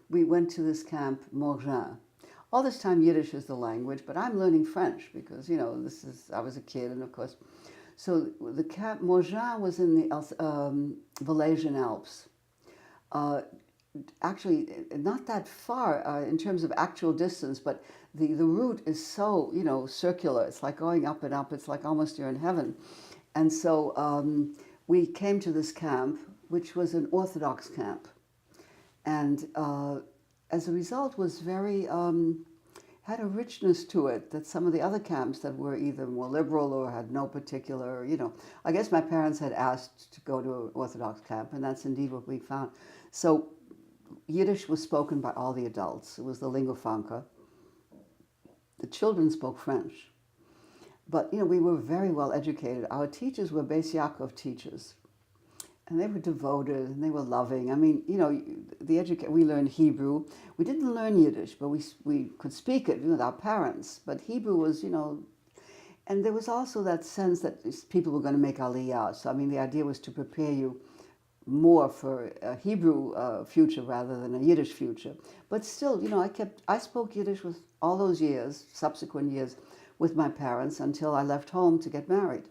we went to this camp, Morgin. All this time Yiddish is the language, but I'm learning French because, I was a kid, and of course. So the camp, Morgin was in the Valesian Alps. Uh, Actually, not that far in terms of actual distance, but the route is so, circular. It's like going up and up. It's like almost you're in heaven. And so we came to this camp, which was an Orthodox camp. And as a result was very, had a richness to it that some of the other camps that were either more liberal or had no particular, I guess my parents had asked to go to an Orthodox camp, and that's indeed what we found. So Yiddish was spoken by all the adults. It was the lingua franca. The children spoke French. But, we were very well educated. Our teachers were Beis Yaakov teachers. And they were devoted and they were loving. I mean, we learned Hebrew. We didn't learn Yiddish, but we could speak it with our parents. But Hebrew was, and there was also that sense that people were going to make Aliyah. So, I mean, the idea was to prepare you more for a Hebrew future rather than a Yiddish future. But still, I spoke Yiddish with all those years, subsequent years, with my parents until I left home to get married.